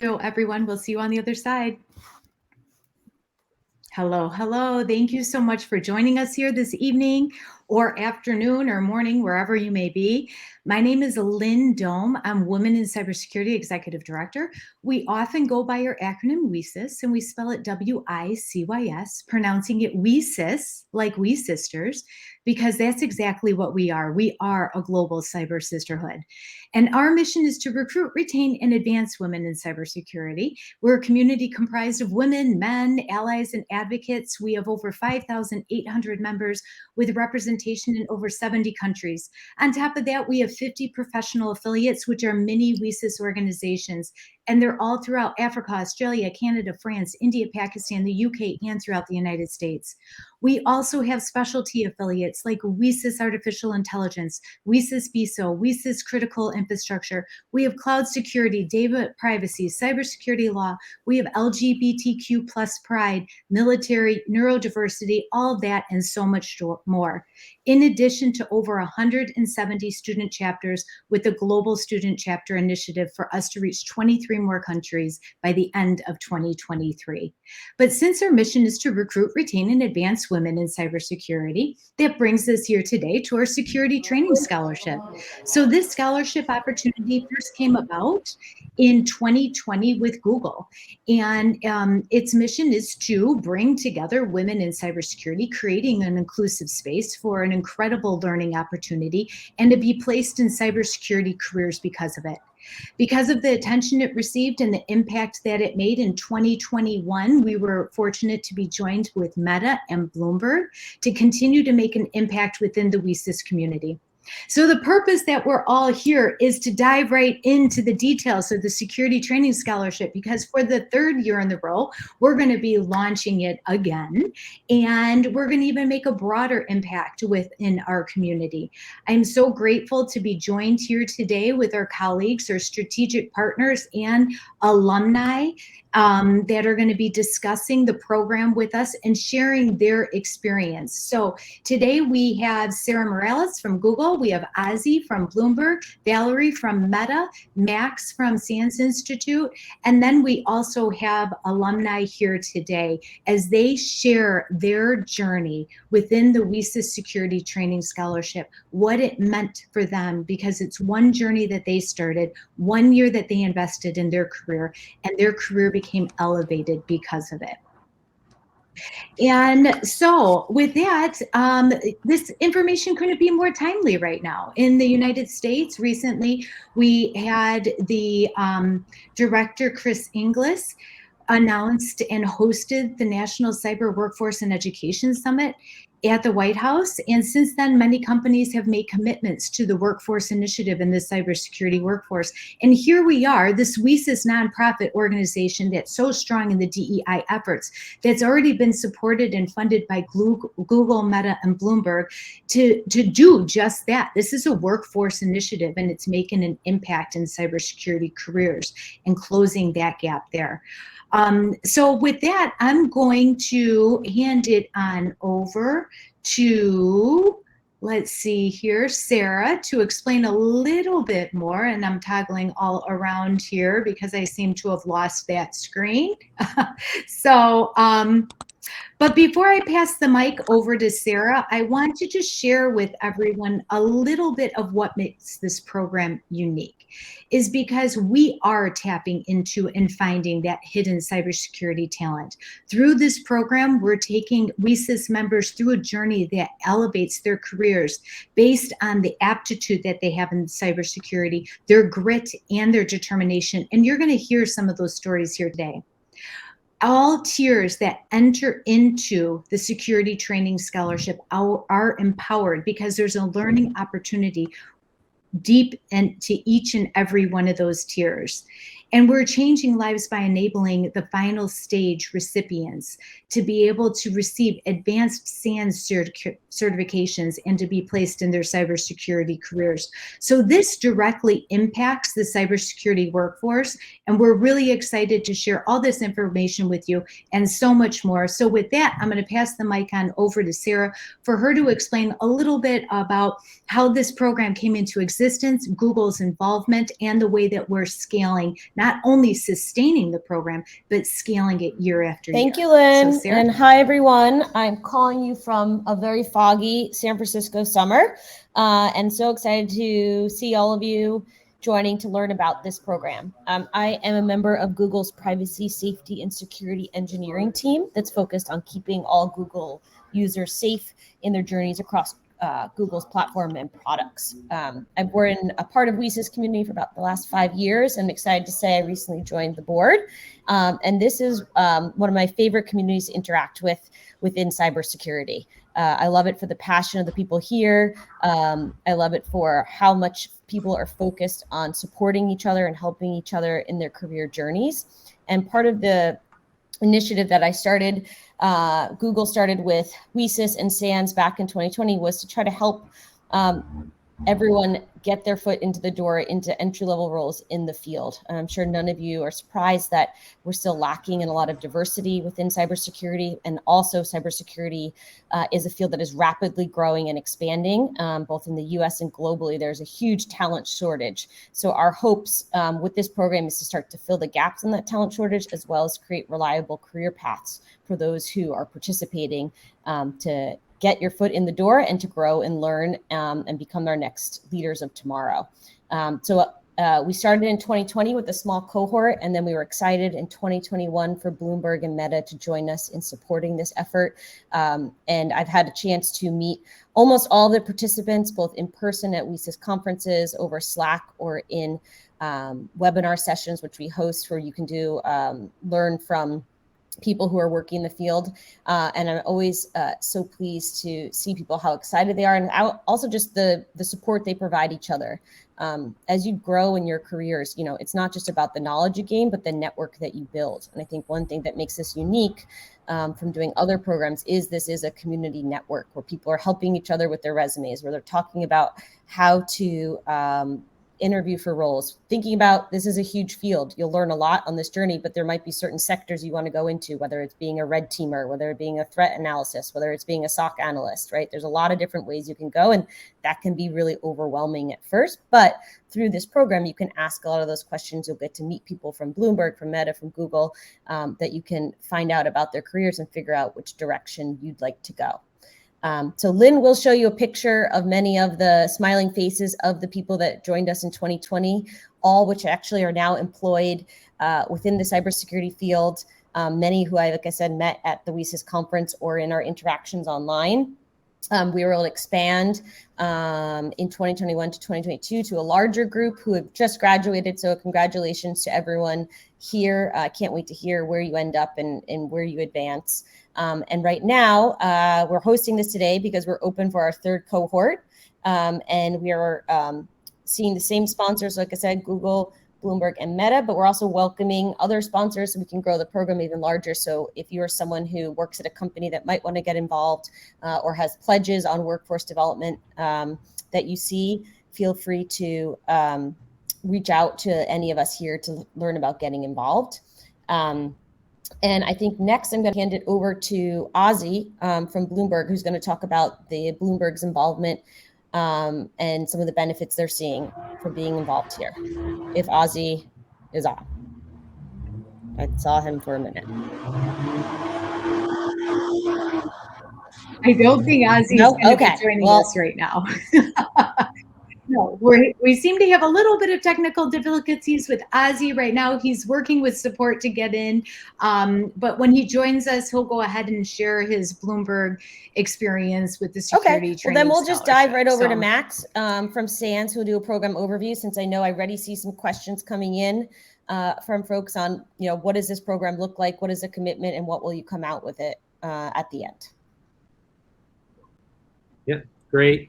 Everyone. We'll see you on the other side. Hello, hello. Thank you so much for joining us here this evening or afternoon or morning, wherever you may be. My name is Lynn Dome. I'm Women in Cybersecurity Executive Director. We often go by our acronym WiCyS, and we spell it WiCyS, pronouncing it WiCyS, like we sisters, because that's exactly what we are. We are a global cyber sisterhood. And our mission is to recruit, retain, and advance women in cybersecurity. We're a community comprised of women, men, allies, and advocates. We have over 5,800 members with representation in over 70 countries. On top of that, we have 50 professional affiliates, which are mini WiCyS organizations, and they're all throughout Africa, Australia, Canada, France, India, Pakistan, the UK, and throughout the United States. We also have specialty affiliates like WiCyS Artificial Intelligence, WiCyS BISO, WiCyS Critical Infrastructure. We have cloud security, data privacy, cybersecurity law. We have LGBTQ plus pride, military, neurodiversity, all of that, and so much more. In addition to over 170 student chapters with the Global Student Chapter Initiative for us to reach 23 more countries by the end of 2023. But since our mission is to recruit, retain, and advance women in cybersecurity, that brings us here today to our Security Training Scholarship. So this scholarship opportunity first came about in 2020 with Google. And its mission is to bring together women in cybersecurity, creating an inclusive space for an incredible learning opportunity and to be placed in cybersecurity careers because of it. Because of the attention it received and the impact that it made in 2021, we were fortunate to be joined with Meta and Bloomberg to continue to make an impact within the WiCyS community. So the purpose that we're all here is to dive right into the details of the Security Training Scholarship, because for the third year in a row, we're going to be launching it again, and we're going to even make a broader impact within our community. I'm so grateful to be joined here today with our colleagues, our strategic partners, and alumni that are going to be discussing the program with us and sharing their experience. So today we have Sarah Morales from Google, we have Ozzy from Bloomberg, Valerie from Meta, Max from SANS Institute, and then we also have alumni here today as they share their journey within the WiCyS Security Training Scholarship, what it meant for them, because it's one journey that they started, 1 year that they invested in their career, and their career became elevated because of it. And so with that, this information couldn't be more timely right now. In the United States, recently, we had the director, Chris Inglis, announced and hosted the National Cyber Workforce and Education Summit at the White House. And since then, many companies have made commitments to the workforce initiative in the cybersecurity workforce. And here we are, this WiCyS nonprofit organization that's so strong in the DEI efforts, that's already been supported and funded by Google, Meta, and Bloomberg to do just that. This is a workforce initiative, and it's making an impact in cybersecurity careers and closing that gap there. So with that, I'm going to hand it on over to, let's see here, Sarah, to explain a little bit more. And I'm toggling all around here because I seem to have lost that screen. So, but before I pass the mic over to Sarah, I want to just share with everyone a little bit of what makes this program unique, is because we are tapping into and finding that hidden cybersecurity talent. Through this program, we're taking WiCyS members through a journey that elevates their careers based on the aptitude that they have in cybersecurity, their grit, and their determination. And you're going to hear some of those stories here today. All tiers that enter into the Security Training Scholarship are empowered because there's a learning opportunity deep into each and every one of those tiers. And we're changing lives by enabling the final stage recipients to be able to receive advanced SANS certifications and to be placed in their cybersecurity careers. So this directly impacts the cybersecurity workforce, and we're really excited to share all this information with you and so much more. So with that, I'm going to pass the mic on over to Sarah for her to explain a little bit about how this program came into existence, Google's involvement, and the way that we're scaling not only sustaining the program, but scaling it year after year. Thank you, Lynn. So, Sarah? And hi, everyone. I'm calling you from a very foggy San Francisco summer, and so excited to see all of you joining to learn about this program. I am a member of Google's privacy, safety, and security engineering team that's focused on keeping all Google users safe in their journeys across Google's platform and products. I've been a part of WiCyS community for about the last 5 years, and I'm excited to say I recently joined the board. And this is one of my favorite communities to interact with within cybersecurity. I love it for the passion of the people here. I love it for how much people are focused on supporting each other and helping each other in their career journeys. And part of the initiative that I started, Google started with WiCyS and SANS back in 2020, was to try to help everyone get their foot into the door into entry-level roles in the field. And I'm sure none of you are surprised that we're still lacking in a lot of diversity within cybersecurity. And also cybersecurity is a field that is rapidly growing and expanding, both in the US and globally. There's a huge talent shortage. So our hopes with this program is to start to fill the gaps in that talent shortage, as well as create reliable career paths for those who are participating to get your foot in the door and to grow and learn and become our next leaders of tomorrow. We started in 2020 with a small cohort, and then we were excited in 2021 for Bloomberg and Meta to join us in supporting this effort. And I've had a chance to meet almost all the participants, both in person at WiCyS conferences, over Slack, or in webinar sessions, which we host, where you can do learn from people who are working in the field. And I'm always so pleased to see people, how excited they are, and also just the support they provide each other. As you grow in your careers, you know, it's not just about the knowledge you gain, but the network that you build. And I think one thing that makes this unique from doing other programs is this is a community network where people are helping each other with their resumes, where they're talking about how to interview for roles, thinking about this is a huge field. You'll learn a lot on this journey, but there might be certain sectors you want to go into, whether it's being a red teamer, whether it's being a threat analysis, whether it's being a SOC analyst, right? There's a lot of different ways you can go, and that can be really overwhelming at first. But through this program, you can ask a lot of those questions. You'll get to meet people from Bloomberg, from Meta, from Google, that you can find out about their careers and figure out which direction you'd like to go. So Lynn will show you a picture of many of the smiling faces of the people that joined us in 2020, all which actually are now employed within the cybersecurity field. Many who I, like I said, met at the WiCyS conference or in our interactions online. We were able to expand in 2021 to 2022 to a larger group who have just graduated. So congratulations to everyone here. I can't wait to hear where you end up and where you advance. And right now, we're hosting this today because we're open for our third cohort. And we are seeing the same sponsors, like I said, Google, Bloomberg, and Meta, but we're also welcoming other sponsors so we can grow the program even larger. So if you are someone who works at a company that might want to get involved or has pledges on workforce development that you see, feel free to reach out to any of us here to learn about getting involved. And I think next I'm going to hand it over to Ozzy from Bloomberg, who's going to talk about the Bloomberg's involvement and some of the benefits they're seeing from being involved here. If Ozzy is on. I saw him for a minute. I don't think Ozzy's going to be joining us right now. No, we seem to have a little bit of technical difficulties with Ozzy right now. He's working with support to get in. But when he joins us, he'll go ahead and share his Bloomberg experience with the security training. Well, then we'll just dive right over to Max from SANS, who'll do a program overview, since I know I already see some questions coming in from folks on, you know, what does this program look like? What is the commitment, and what will you come out with it at the end? Yeah, great.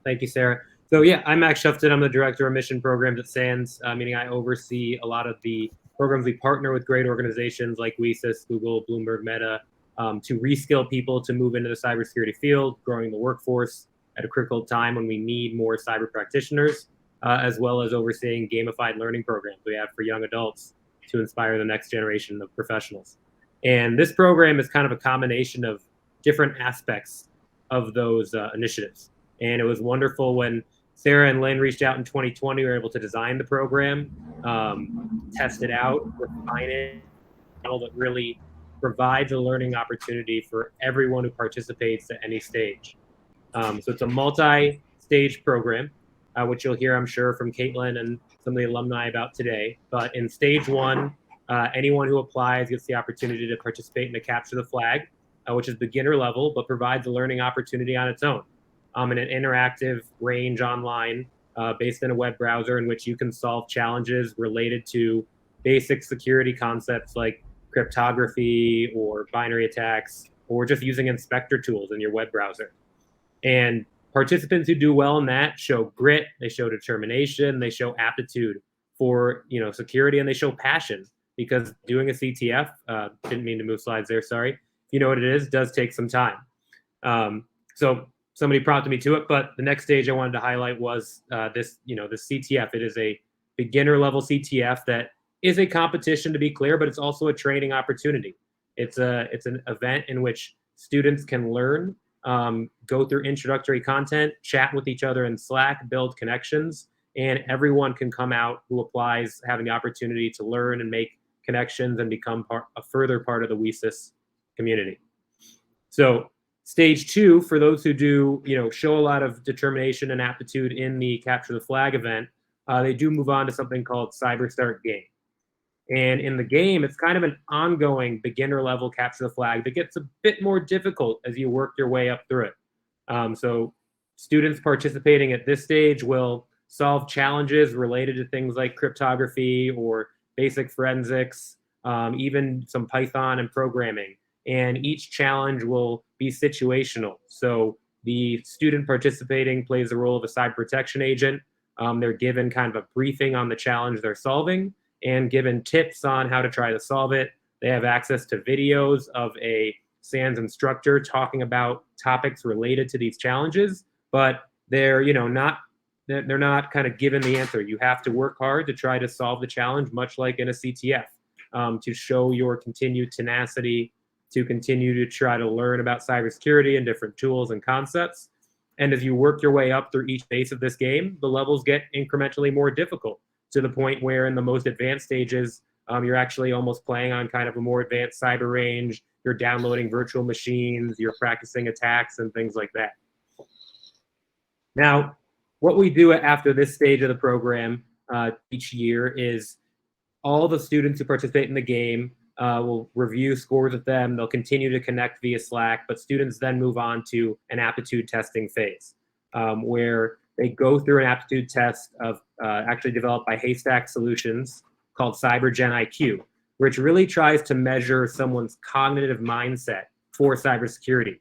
Thank you, Sarah. So yeah, I'm Max Shuften. I'm the Director of Mission Programs at SANS, meaning I oversee a lot of the programs. We partner with great organizations like WiCyS, Google, Bloomberg, Meta, to reskill people to move into the cybersecurity field, growing the workforce at a critical time when we need more cyber practitioners, as well as overseeing gamified learning programs we have for young adults to inspire the next generation of professionals. And this program is kind of a combination of different aspects of those initiatives. And it was wonderful when Sarah and Lynn reached out in 2020. We were able to design the program. test it out, refine it, that really provides a learning opportunity for everyone who participates at any stage. So it's a multi-stage program, which you'll hear, I'm sure, from Caitlin and some of the alumni about today. But in stage one, anyone who applies gets the opportunity to participate in the Capture the Flag, which is beginner level, but provides a learning opportunity on its own. In an interactive range online based in a web browser in which you can solve challenges related to basic security concepts like cryptography or binary attacks, or just using inspector tools in your web browser. And participants who do well in that show grit, they show determination, they show aptitude for security, and they show passion, because doing a CTF, didn't mean to move slides there, sorry. If you know what it is, does take some time. So somebody prompted me to it, but the next stage I wanted to highlight was this CTF. It is a beginner level CTF that is a competition, to be clear, but it's also a training opportunity. It's an event in which students can learn, go through introductory content, chat with each other in Slack, build connections, and everyone can come out who applies having the opportunity to learn and make connections and become a further part of the WiCyS community. So stage two, for those who do show a lot of determination and aptitude in the Capture the Flag event, they do move on to something called Cyber Game. And in the game, it's kind of an ongoing beginner level Capture the Flag that gets a bit more difficult as you work your way up through it. So students participating at this stage will solve challenges related to things like cryptography or basic forensics, even some Python and programming. And each challenge will be situational. So the student participating plays the role of a cyber protection agent. They're given kind of a briefing on the challenge they're solving and given tips on how to try to solve it. They have access to videos of a SANS instructor talking about topics related to these challenges, but they're not kind of given the answer. You have to work hard to try to solve the challenge, much like in a CTF, to show your continued tenacity, to continue to try to learn about cybersecurity and different tools and concepts. And as you work your way up through each phase of this game, the levels get incrementally more difficult, to the point where in the most advanced stages, you're actually almost playing on kind of a more advanced cyber range. You're downloading virtual machines, you're practicing attacks and things like that. Now, what we do after this stage of the program each year is all the students who participate in the game will review scores with them. They'll continue to connect via Slack, but students then move on to an aptitude testing phase, where they go through an aptitude test actually developed by Haystack Solutions called CyberGen IQ, which really tries to measure someone's cognitive mindset for cybersecurity.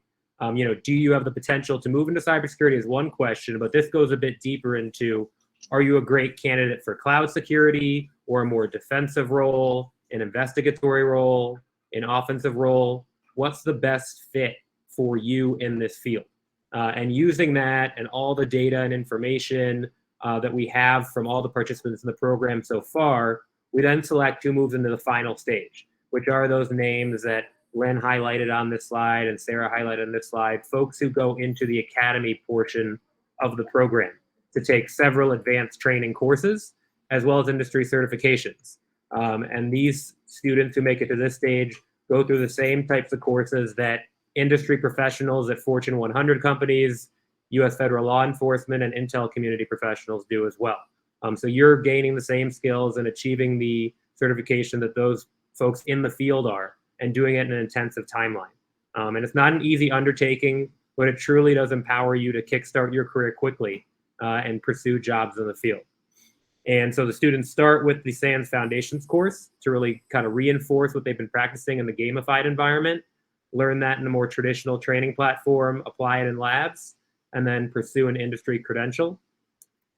Do you have the potential to move into cybersecurity is one question, but this goes a bit deeper into, are you a great candidate for cloud security or a more defensive role, an investigatory role, an offensive role? What's the best fit for you in this field? And using that and all the data and information that we have from all the participants in the program so far, we then select who moves into the final stage, which are those names that Lynn highlighted on this slide and Sarah highlighted on this slide, folks who go into the academy portion of the program to take several advanced training courses, as well as industry certifications. And these students who make it to this stage go through the same types of courses that industry professionals at Fortune 100 companies, US federal law enforcement, and Intel community professionals do as well. So you're gaining the same skills and achieving the certification that those folks in the field are, and doing it in an intensive timeline. And it's not an easy undertaking, but it truly does empower you to kickstart your career quickly and pursue jobs in the field. And so the students start with the SANS Foundations course to really kind of reinforce what they've been practicing in the gamified environment, learn that in a more traditional training platform, apply it in labs, and then pursue an industry credential.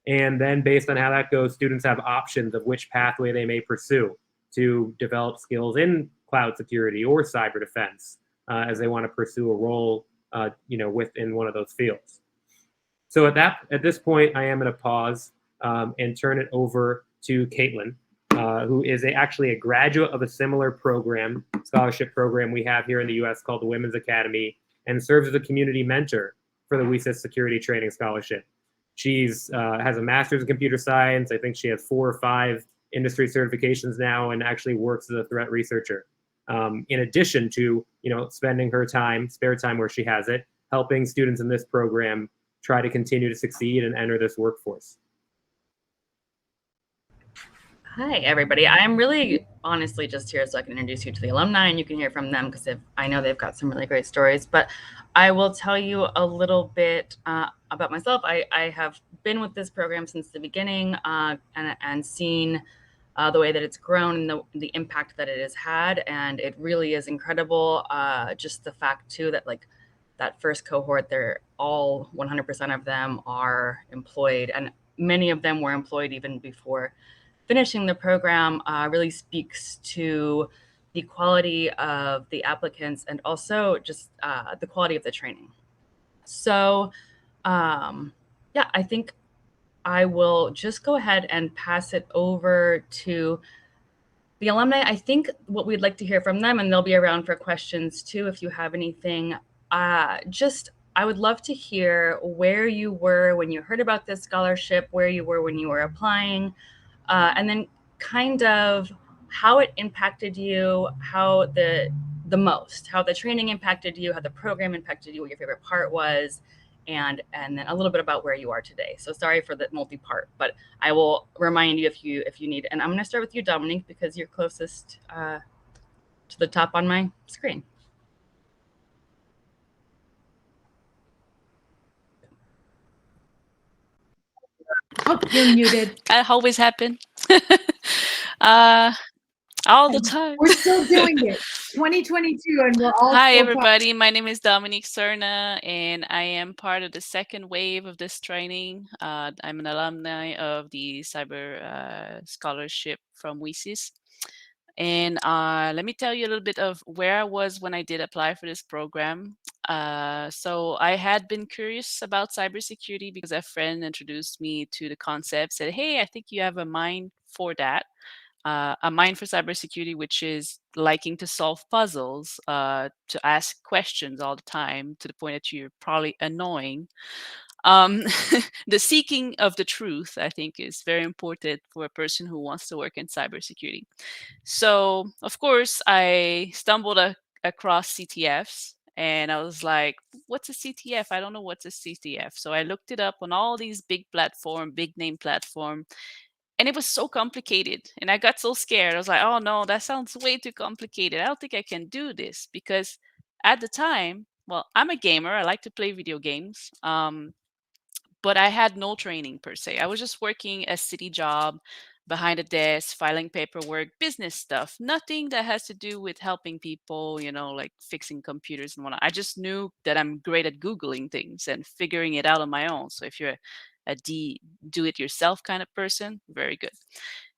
And then based on how that goes, students have options of which pathway they may pursue to develop skills in cloud security or cyber defense as they want to pursue a role within one of those fields. So at this point, I am going to pause and turn it over to Caitlin, who is actually a graduate of a similar program, scholarship program we have here in the US called the Women's Academy, and serves as a community mentor for the WiCyS Security Training Scholarship. She's has a master's in computer science. I think she has 4 or 5 industry certifications now and actually works as a threat researcher. In addition to, spending her spare time where she has it, helping students in this program try to continue to succeed and enter this workforce. Hi, everybody. I'm really honestly just here so I can introduce you to the alumni and you can hear from them because I know they've got some really great stories. But I will tell you a little bit about myself. I have been with this program since the beginning and seen the way that it's grown and the impact that it has had. And it really is incredible. Just the fact, too, that like that first cohort, they're all 100% of them are employed. And many of them were employed even before finishing the program, really speaks to the quality of the applicants and also just the quality of the training. So yeah, I think I will just go ahead and pass it over to the alumni. I think what we'd like to hear from them, and they'll be around for questions too if you have anything. I would love to hear where you were when you heard about this scholarship, where you were when you were applying, and then kind of how it impacted you, how the training impacted you, how the program impacted you, what your favorite part was, and then a little bit about where you are today. So sorry for the multi-part, but I will remind you if you need. And I'm going to start with you, Dominique, because you're closest to the top on my screen. Oh, you're muted. That always happen. All the time. We're still doing it. 2022, and we're all Hi, still everybody. My name is Dominique Serna, and I am part of the second wave of this training. I'm an alumni of the Cyber Scholarship from WiCyS. And let me tell you a little bit of where I was when I did apply for this program. So I had been curious about cybersecurity because a friend introduced me to the concept, said, hey, I think you have a mind for that. A mind for cybersecurity, which is liking to solve puzzles, to ask questions all the time to the point that you're probably annoying. The seeking of the truth, I think, is very important for a person who wants to work in cybersecurity. So, of course, I stumbled across CTFs and I was like, what's a CTF? I don't know what's a CTF. So I looked it up on all these big name platform, and it was so complicated. And I got so scared. I was like, oh no, that sounds way too complicated. I don't think I can do this because at the time, well, I'm a gamer. I like to play video games. But I had no training per se. I was just working a city job behind a desk, filing paperwork, business stuff, nothing that has to do with helping people, like fixing computers and whatnot. I just knew that I'm great at Googling things and figuring it out on my own. So if you're a do-it-yourself kind of person, very good.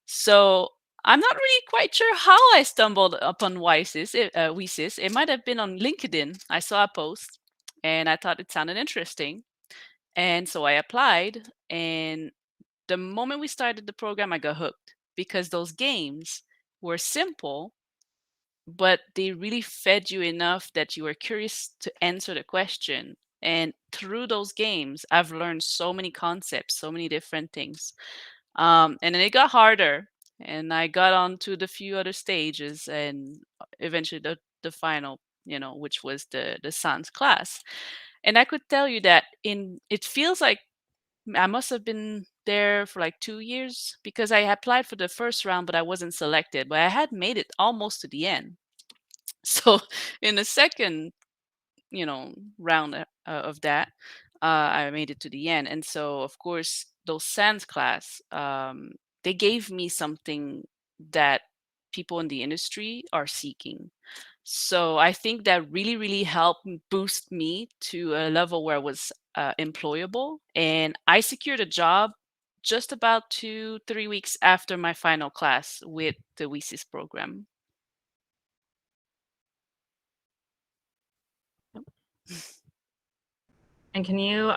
So I'm not really quite sure how I stumbled upon WiCyS. It might have been on LinkedIn. I saw a post and I thought it sounded interesting. And so I applied, and the moment we started the program, I got hooked because those games were simple, but they really fed you enough that you were curious to answer the question. And through those games, I've learned so many concepts, so many different things. And then it got harder, and I got on to the few other stages, and eventually the final, which was the science class. And I could tell you that it feels like I must have been there for like 2 years because I applied for the first round, but I wasn't selected. But I had made it almost to the end. So in the second, round of that, I made it to the end. And so, of course, those SANS class, they gave me something that people in the industry are seeking. So I think that really, really helped boost me to a level where I was employable. And I secured a job just about 2-3 weeks after my final class with the WiCyS program. And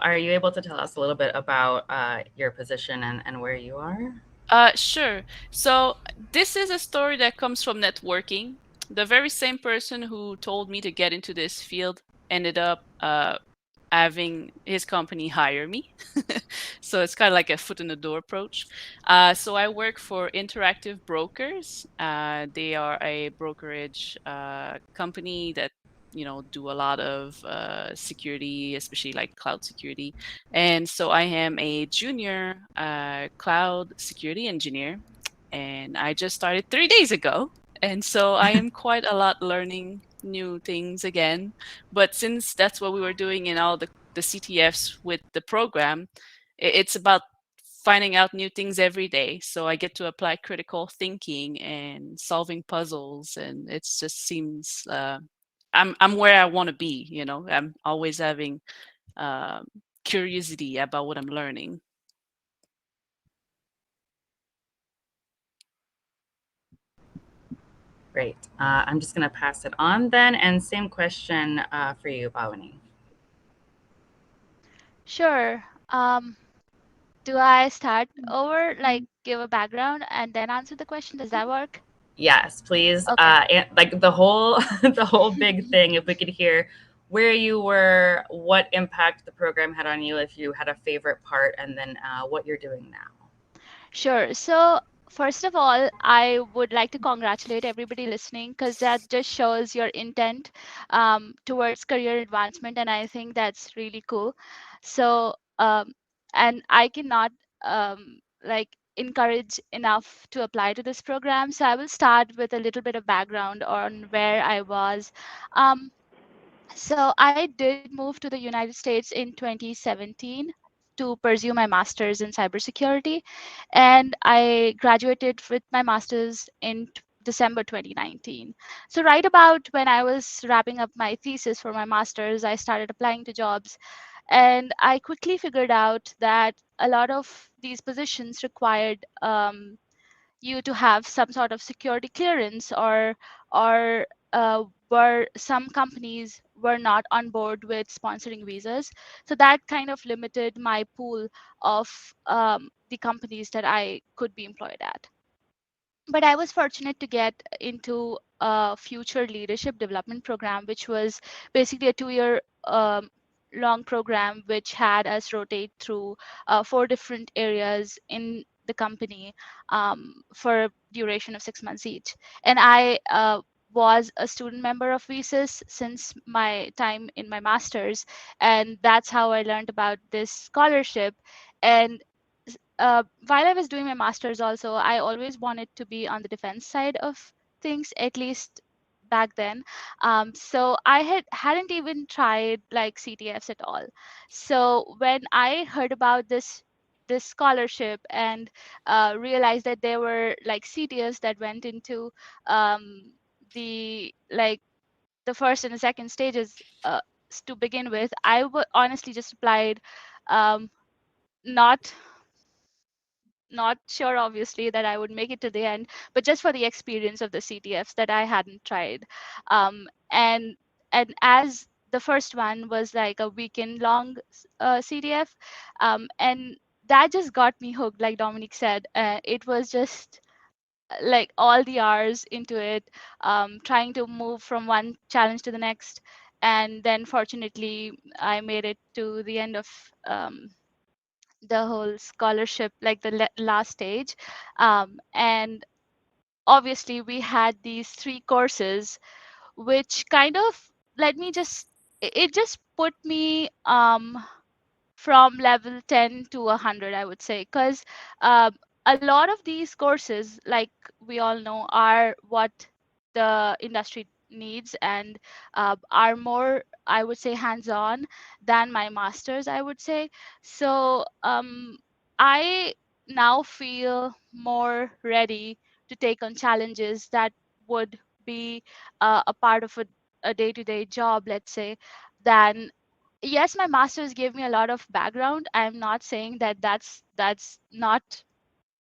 are you able to tell us a little bit about your position and where you are? Sure. So this is a story that comes from networking. The very same person who told me to get into this field ended up having his company hire me. So it's kind of like a foot in the door approach. So I work for Interactive Brokers. They are a brokerage company that do a lot of security, especially like cloud security. And so I am a junior cloud security engineer, and I just started 3 days ago. And so I am quite a lot learning new things again. But since that's what we were doing in all the CTFs with the program, it's about finding out new things every day. So I get to apply critical thinking and solving puzzles, and it just seems I'm where I want to be. I'm always having um, curiosity about what I'm learning. Great. I'm just going to pass it on then. And same question for you, Bhavani. Sure. Do I start over, like give a background and then answer the question? Does that work? Yes, please. Okay. And like the whole the whole big thing, if we could hear where you were, what impact the program had on you, if you had a favorite part, and then what you're doing now. Sure. So, first of all, I would like to congratulate everybody listening, because that just shows your intent towards career advancement, and I think that's really cool. So, and I cannot like encourage enough to apply to this program. So, I will start with a little bit of background on where I was. So I did move to the United States in 2017 to pursue my master's in cybersecurity, and I graduated with my master's in December 2019. So right about when I was wrapping up my thesis for my master's, I started applying to jobs, and I quickly figured out that a lot of these positions required you to have some sort of security clearance, or were some companies were not on board with sponsoring visas. So that kind of limited my pool of the companies that I could be employed at. But I was fortunate to get into a future leadership development program, which was basically a 2-year long program, which had us rotate through 4 different areas in the company for a duration of 6 months each. And I was a student member of WiCyS since my time in my master's, and that's how I learned about this scholarship. And while I was doing my master's also, I always wanted to be on the defense side of things, at least back then. So I hadn't even tried like CTFs at all. So when I heard about this scholarship and realized that there were like CTFs that went into the like the first and the second stages to begin with, I would honestly just applied, um, not not sure obviously that I would make it to the end, but just for the experience of the CTFs that I hadn't tried. And as the first one was like a weekend long CTF, and that just got me hooked. Like Dominic said, it was just like all the hours into it, trying to move from one challenge to the next. And then fortunately, I made it to the end of the whole scholarship, like the last stage. And obviously we had these 3 courses, which kind of let me just it just put me from level 10 to 100, I would say, because a lot of these courses, like we all know, are what the industry needs, and are more, I would say, hands-on than my masters, I would say. So I now feel more ready to take on challenges that would be a part of a day-to-day job, let's say, than, yes, my masters gave me a lot of background. I'm not saying that that's not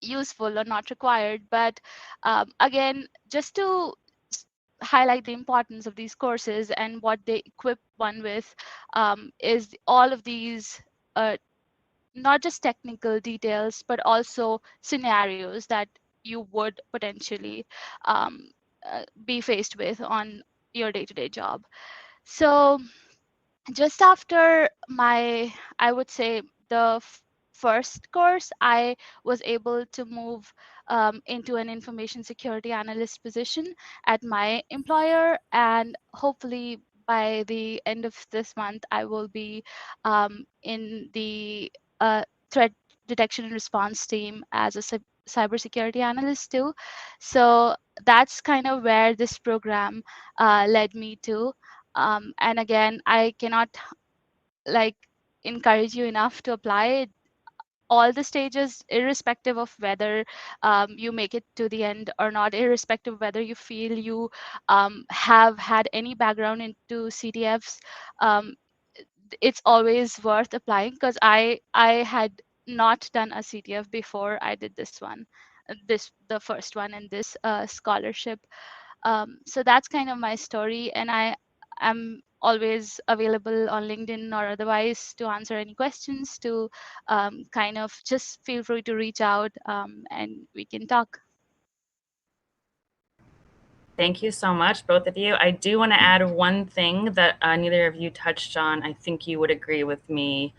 useful or not required, but again, just to highlight the importance of these courses and what they equip one with, is all of these not just technical details, but also scenarios that you would potentially be faced with on your day-to-day job. So just after my, I would say, the first course, I was able to move into an information security analyst position at my employer, and hopefully by the end of this month, I will be in the threat detection and response team as a cybersecurity analyst too. So that's kind of where this program led me to. And again, I cannot like encourage you enough to apply it. All the stages, irrespective of whether you make it to the end or not, irrespective of whether you feel you have had any background into CTFs, um, it's always worth applying, because I had not done a CTF before I did this one, the first one in this scholarship. So that's kind of my story, and I am always available on LinkedIn or otherwise to answer any questions, to kind of just feel free to reach out, and we can talk. Thank you so much, both of you. I do want to add one thing that neither of you touched on. I think you would agree with me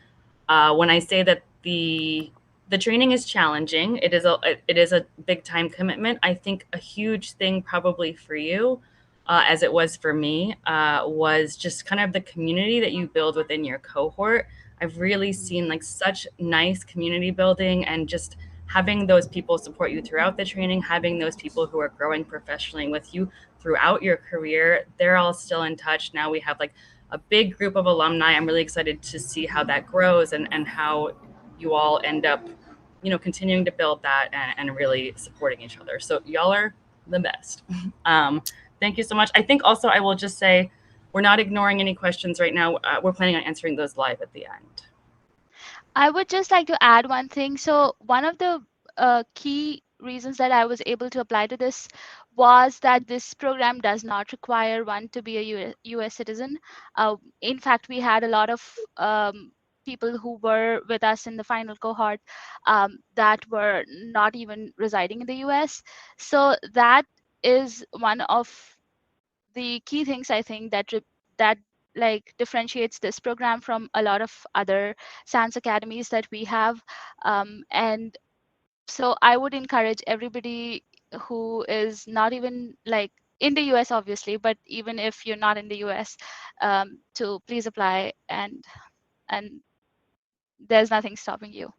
when I say that the training is challenging. It is a big time commitment. I think a huge thing probably for you, as it was for me, was just kind of the community that you build within your cohort. I've really seen like such nice community building, and just having those people support you throughout the training, having those people who are growing professionally with you throughout your career. They're all still in touch. Now we have like a big group of alumni. I'm really excited to see how that grows, and how you all end up, continuing to build that, and really supporting each other. So y'all are the best. Thank you so much. I think also I will just say, we're not ignoring any questions right now. We're planning on answering those live at the end. I would just like to add one thing. So one of the key reasons that I was able to apply to this was that this program does not require one to be a US citizen. In fact, we had a lot of people who were with us in the final cohort that were not even residing in the US. So that is one of the key things, I think, that like differentiates this program from a lot of other SANS academies that we have. And so I would encourage everybody who is not even like in the US, obviously, but even if you're not in the US, to please apply, and there's nothing stopping you.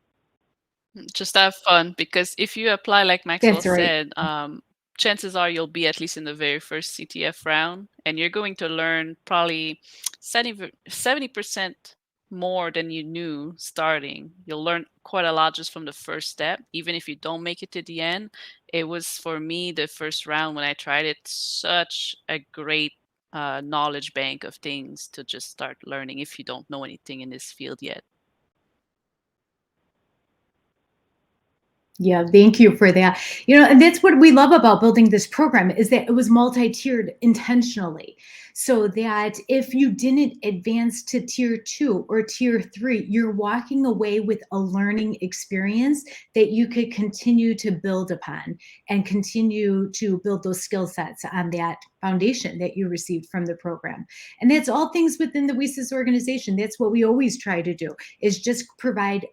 Just have fun, because if you apply, like Maxwell That's right. said, chances are you'll be at least in the very first CTF round, and you're going to learn probably 70% more than you knew starting. You'll learn quite a lot just from the first step, even if you don't make it to the end. It was, for me, the first round when I tried it, such a great knowledge bank of things to just start learning if you don't know anything in this field yet. Yeah, thank you for that. And that's what we love about building this program, is that it was multi-tiered intentionally, so that if you didn't advance to tier 2 or tier 3, you're walking away with a learning experience that you could continue to build upon, and continue to build those skill sets on that foundation that you received from the program. And that's all things within the WiCyS organization. That's what we always try to do, is just provide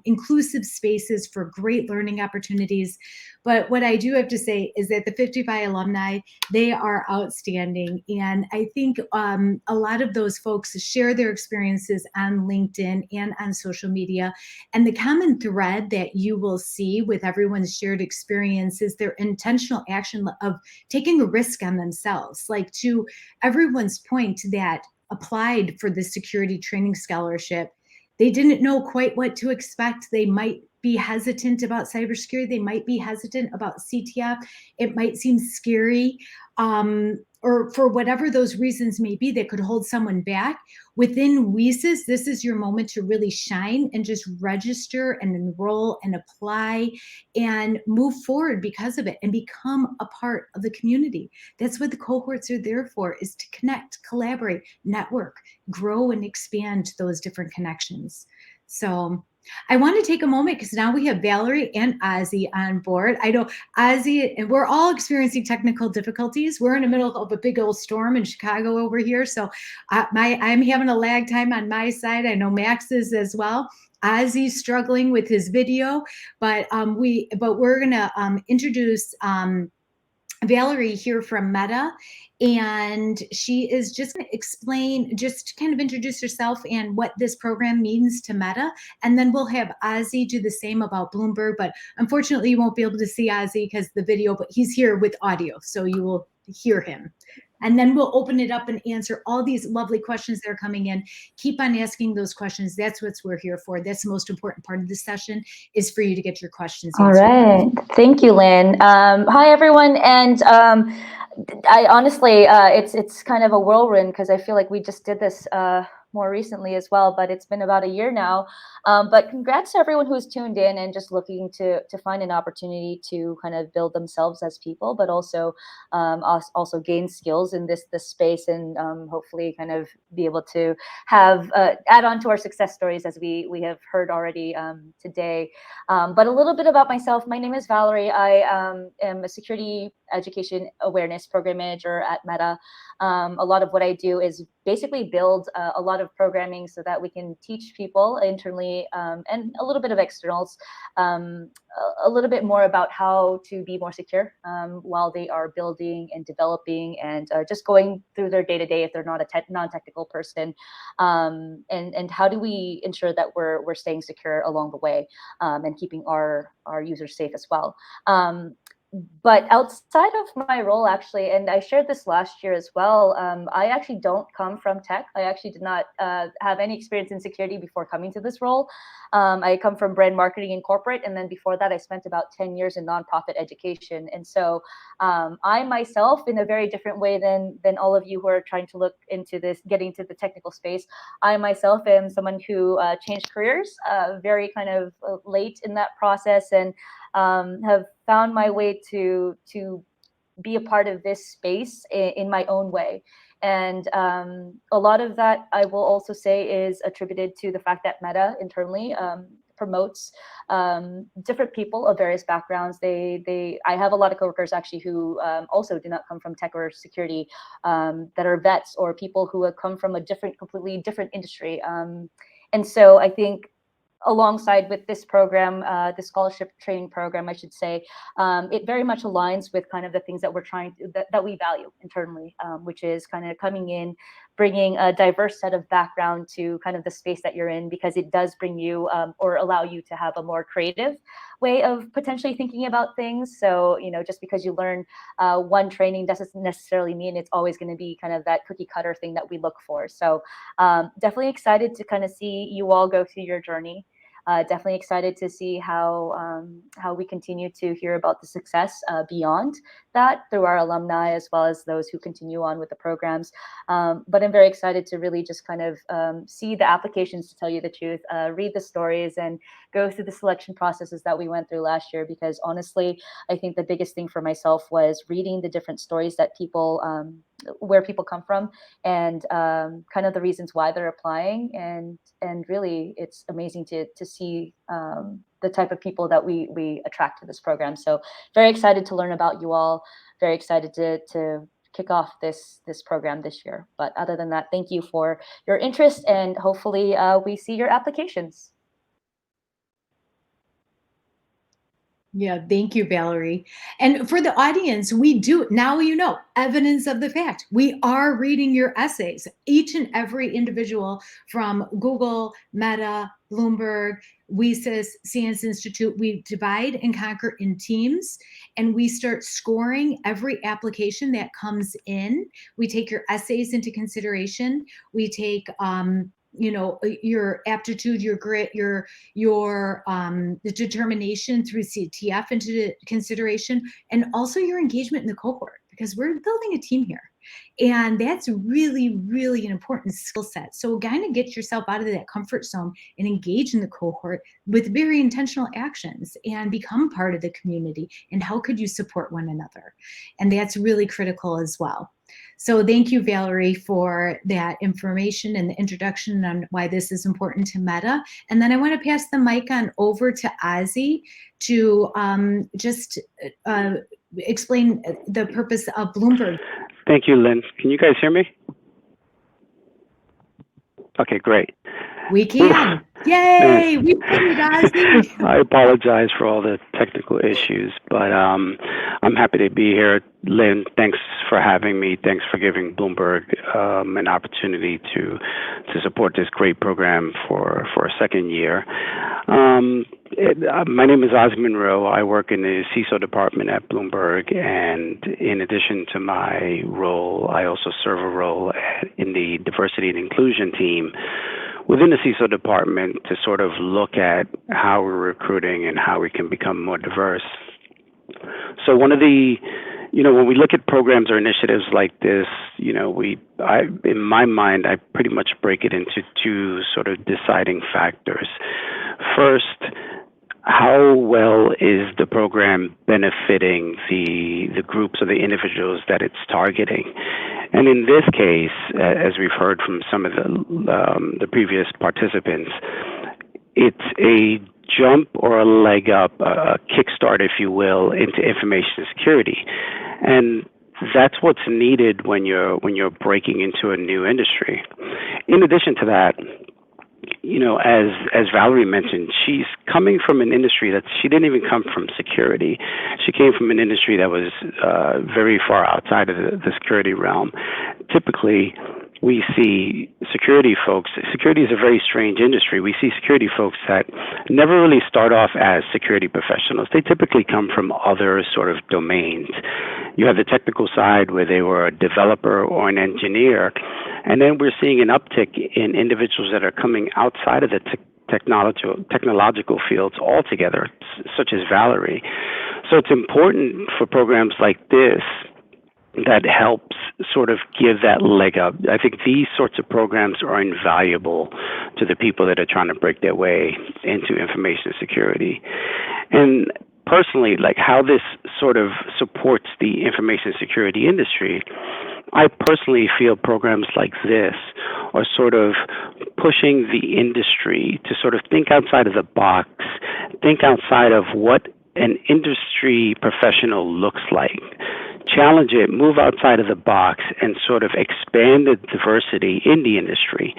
inclusive spaces for great learning opportunities. But what I do have to say is that the 55 alumni, they are outstanding. And I think a lot of those folks share their experiences on LinkedIn and on social media. And the common thread that you will see with everyone's shared experience is their intentional action of taking a risk on themselves. Like, to everyone's point that applied for the security training scholarship, they didn't know quite what to expect. They might be hesitant about cybersecurity. They might be hesitant about CTF. It might seem scary, or for whatever those reasons may be that could hold someone back. Within WiCyS, this is your moment to really shine and just register and enroll and apply and move forward because of it, and become a part of the community. That's what the cohorts are there for, is to connect, collaborate, network, grow, and expand those different connections. So I want to take a moment because now we have Valerie and Ozzy on board. I know Ozzy, and we're all experiencing technical difficulties. We're in the middle of a big old storm in Chicago over here. So I'm having a lag time on my side. I know Max is as well. Ozzy's struggling with his video, but we're going to introduce Valerie here from Meta, and she is just going to explain, just kind of introduce herself and what this program means to Meta, and then we'll have Ozzy do the same about Bloomberg, but unfortunately you won't be able to see Ozzy because the video, but he's here with audio, so you will hear him. And then we'll open it up and answer all these lovely questions that are coming in. Keep on asking those questions. That's what we're here for. That's the most important part of this session, is for you to get your questions answered. All right. Thank you, Lynn. Hi, everyone. And I honestly, it's kind of a whirlwind because I feel like we just did this more recently as well, but it's been about a year now. But congrats to everyone who's tuned in and just looking to find an opportunity to kind of build themselves as people, but also gain skills in this space, and hopefully kind of be able to have add on to our success stories as we have heard already today. But a little bit about myself. My name is Valerie. I am a security education awareness program manager at Meta. A lot of what I do is basically build a lot of programming so that we can teach people internally and a little bit of externals a little bit more about how to be more secure while they are building and developing and just going through their day-to-day if they're not a non-technical person, and how do we ensure that we're staying secure along the way and keeping our users safe as well. But outside of my role, actually, and I shared this last year as well, I actually don't come from tech. I actually did not have any experience in security before coming to this role. I come from brand marketing and corporate, and then before that, I spent about 10 years in nonprofit education. And so I myself, in a very different way than all of you who are trying to look into this, getting to the technical space, I myself am someone who changed careers very kind of late in that process, and have found my way to be a part of this space in my own way. And a lot of that, I will also say, is attributed to the fact that Meta internally promotes different people of various backgrounds. I have a lot of coworkers actually who also do not come from tech or security, that are vets or people who have come from a completely different industry. And so I think alongside with this program, the scholarship training program, I should say, it very much aligns with kind of the things that we're trying to, that we value internally, which is kind of coming in, bringing a diverse set of background to kind of the space that you're in, because it does bring you or allow you to have a more creative way of potentially thinking about things. So, just because you learn one training doesn't necessarily mean it's always going to be kind of that cookie cutter thing that we look for. So definitely excited to kind of see you all go through your journey. Definitely excited to see how we continue to hear about the success beyond that through our alumni, as well as those who continue on with the programs. But I'm very excited to really just kind of see the applications, to tell you the truth, read the stories, and go through the selection processes that we went through last year. Because honestly, I think the biggest thing for myself was reading the different stories that people, where people come from, and kind of the reasons why they're applying. And really, it's amazing to see the type of people that we attract to this program. So very excited to learn about you all. Very excited to kick off this program this year. But other than that, thank you for your interest, and hopefully we see your applications. Yeah, thank you, Valerie. And for the audience, we do, now evidence of the fact. We are reading your essays. Each and every individual from Google, Meta, Bloomberg, WiCyS, Science Institute, we divide and conquer in teams, and we start scoring every application that comes in. We take your essays into consideration. We take your aptitude, your grit, your the determination through CTF into consideration, and also your engagement in the cohort, because we're building a team here. And that's really, really an important skill set. So kind of get yourself out of that comfort zone and engage in the cohort with very intentional actions and become part of the community. And how could you support one another? And that's really critical as well. So thank you, Valerie, for that information and the introduction on why this is important to Meta. And then I want to pass the mic on over to Ozzy to just explain the purpose of Bloomberg. Thank you, Lynn. Can you guys hear me? Okay, great. We can. Yay! We did it, Ozzy. I apologize for all the technical issues, but I'm happy to be here. Lynn, thanks for having me. Thanks for giving Bloomberg an opportunity to support this great program for a second year. My name is Ozzy Monroe. I work in the CISO department at Bloomberg, and in addition to my role, I also serve a role in the diversity and inclusion team within the CISO department to sort of look at how we're recruiting and how we can become more diverse. So one of the, when we look at programs or initiatives like this, in my mind, I pretty much break it into two sort of deciding factors. First, how well is the program benefiting the groups or the individuals that it's targeting? And in this case, as we've heard from some of the previous participants, it's a jump or a leg up, a kickstart, if you will, into information security. And that's what's needed when you're breaking into a new industry. In addition to that, as Valerie mentioned, she's coming from an industry that she didn't even come from security. She came from an industry that was very far outside of the security realm. Typically, we see security folks. Security is a very strange industry. We see security folks that never really start off as security professionals. They typically come from other sort of domains. You have the technical side where they were a developer or an engineer, and then we're seeing an uptick in individuals that are coming outside of the technological fields altogether, such as Valerie. So it's important for programs like this that helps sort of give that leg up. I think these sorts of programs are invaluable to the people that are trying to break their way into information security. And personally, like how this sort of supports the information security industry, I personally feel programs like this are sort of pushing the industry to sort of think outside of the box, think outside of what an industry professional looks like. Challenge it, move outside of the box, and sort of expand the diversity in the industry.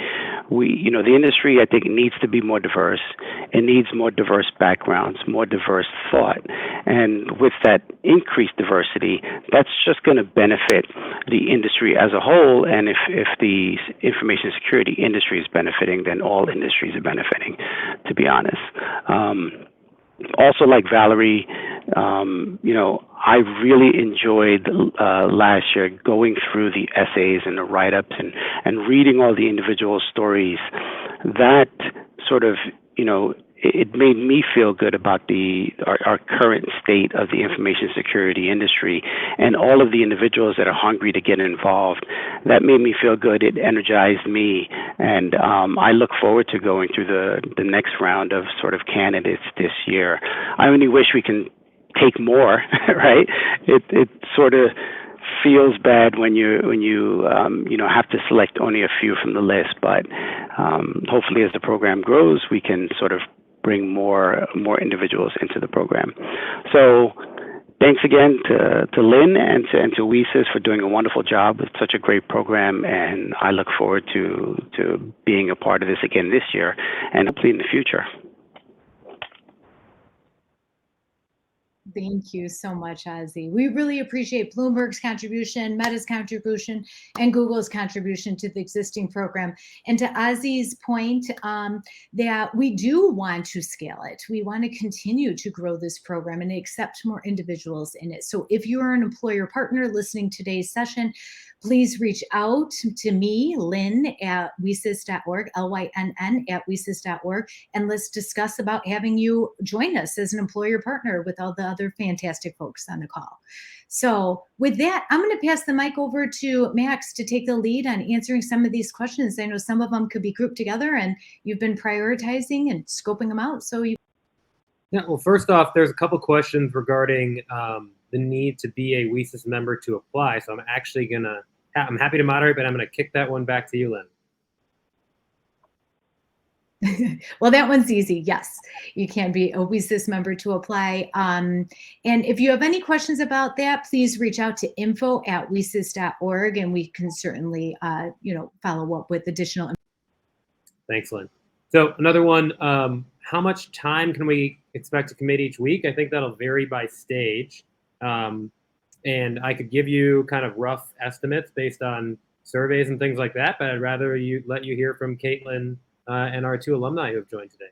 The industry, I think, needs to be more diverse. It needs more diverse backgrounds, more diverse thought. And with that increased diversity, that's just going to benefit the industry as a whole. And if the information security industry is benefiting, then all industries are benefiting, to be honest. Also, like Valerie, I really enjoyed last year going through the essays and the write-ups and reading all the individual stories. That sort of, it made me feel good about our current state of the information security industry and all of the individuals that are hungry to get involved. That made me feel good. It energized me. And I look forward to going through the next round of sort of candidates this year. I only wish we can take more, right? It sort of feels bad when you have to select only a few from the list, but hopefully as the program grows, we can sort of bring more individuals into the program. So thanks again to Lynn and to WiCyS for doing a wonderful job with such a great program, and I look forward to being a part of this again this year and hopefully in the future. Thank you so much, Ozzy. We really appreciate Bloomberg's contribution, Meta's contribution, and Google's contribution to the existing program. And to Ozzy's point, that we do want to scale it. We want to continue to grow this program and accept more individuals in it. So if you are an employer partner listening to today's session, please reach out to me, Lynn, at WiCyS.org, LYNN at WiCyS.org, and let's discuss about having you join us as an employer partner with all the other fantastic folks on the call. So with that, I'm going to pass the mic over to Max to take the lead on answering some of these questions. I know some of them could be grouped together, and you've been prioritizing and scoping them out. So Yeah, well, first off, there's a couple questions regarding the need to be a WiCyS member to apply. So I'm actually going to I'm happy to moderate, but I'm going to kick that one back to you, Lynn. Well, that one's easy. Yes, you can be a WiCyS member to apply. And if you have any questions about that, please reach out to info@wicys.org, and we can certainly, follow up with additional. Thanks, Lynn. So another one, how much time can we expect to commit each week? I think that'll vary by stage. And I could give you kind of rough estimates based on surveys and things like that, but I'd rather let you hear from Caitlin and our 2 alumni who have joined today.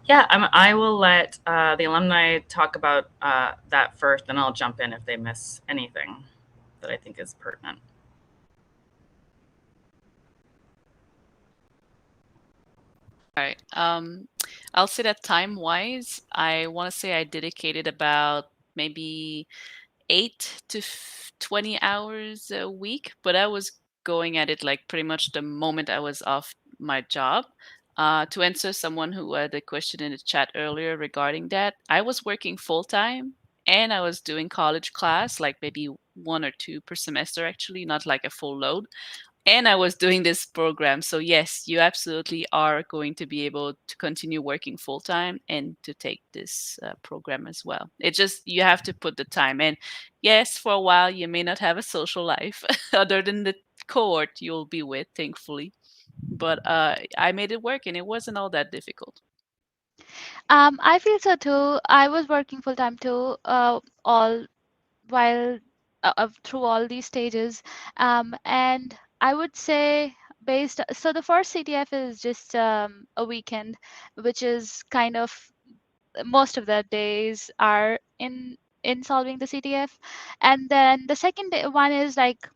Yeah, I will let the alumni talk about that first, and I'll jump in if they miss anything that I think is pertinent. All right. I'll say that time-wise, I want to say I dedicated about maybe 8 to 20 hours a week, but I was going at it like pretty much the moment I was off my job. To answer someone who had a question in the chat earlier regarding that, I was working full-time and I was doing college class, like maybe 1 or 2 per semester, actually, not like a full load. And I was doing this program. So yes, you absolutely are going to be able to continue working full time and to take this program as well. It just, you have to put the time in. Yes, for a while, you may not have a social life other than the cohort you'll be with, thankfully. But I made it work and it wasn't all that difficult. I feel so too. I was working full time too, all while through all these stages, and I would say so the first CTF is just a weekend, which is kind of most of the days are in solving the CTF, and then the second one is like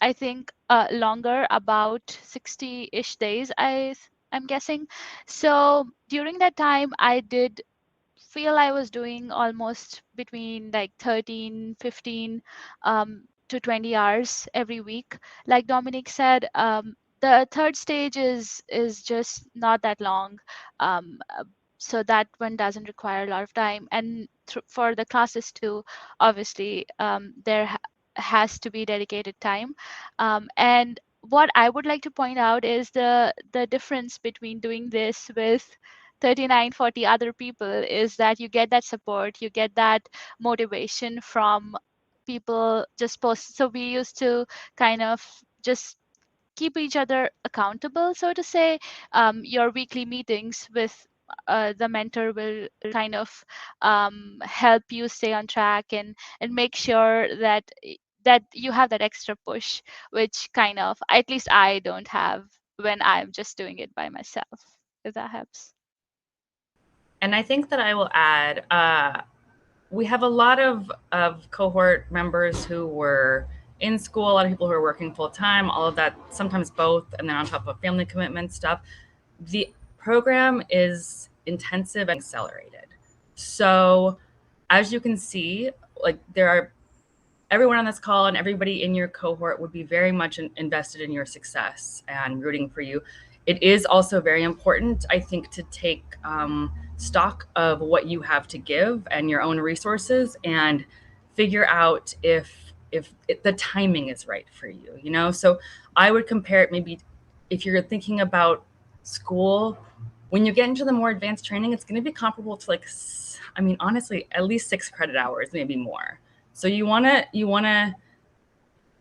I think longer, about 60-ish days. I'm guessing. So during that time, I did feel I was doing almost between like 13, 15 to 20 hours every week. Like Dominic said, the third stage is just not that long. So that one doesn't require a lot of time. And for the classes too, obviously, there has to be dedicated time. And what I would like to point out is the difference between doing this with 39, 40 other people is that you get that support, you get that motivation from people just post. So we used to kind of just keep each other accountable, so to say. Your weekly meetings with the mentor will kind of help you stay on track and make sure that you have that extra push, which kind of, at least I don't have when I'm just doing it by myself, if that helps. And I think that I will add, we have a lot of cohort members who were in school, a lot of people who are working full time, all of that, sometimes both, and then on top of family commitment stuff. The program is intensive and accelerated. So as you can see, like everyone on this call and everybody in your cohort would be very much invested in your success and rooting for you. It is also very important, I think, to take stock of what you have to give and your own resources and figure out if the timing is right for you, you know? So I would compare it, maybe if you're thinking about school, when you get into the more advanced training, it's going to be comparable to, like, I mean, honestly, at least 6 credit hours, maybe more. So you want to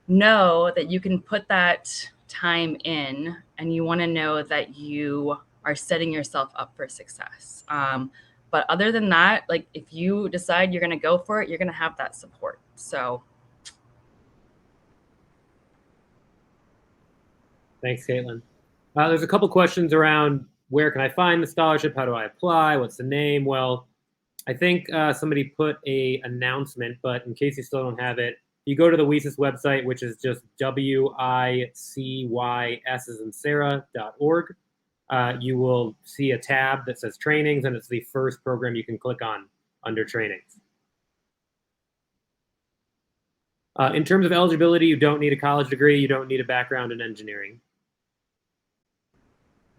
know that you can put that time in, and you want to know that you are setting yourself up for success. But other than that, like, if you decide you're going to go for it, you're going to have that support. So. Thanks, Caitlin. There's a couple questions around where can I find the scholarship? How do I apply? What's the name? Well, I think somebody put a announcement, but in case you still don't have it, you go to the WiCyS website, which is just WiCyS.org. You will see a tab that says trainings, and it's the first program you can click on under trainings. In terms of eligibility, you don't need a college degree. You don't need a background in engineering.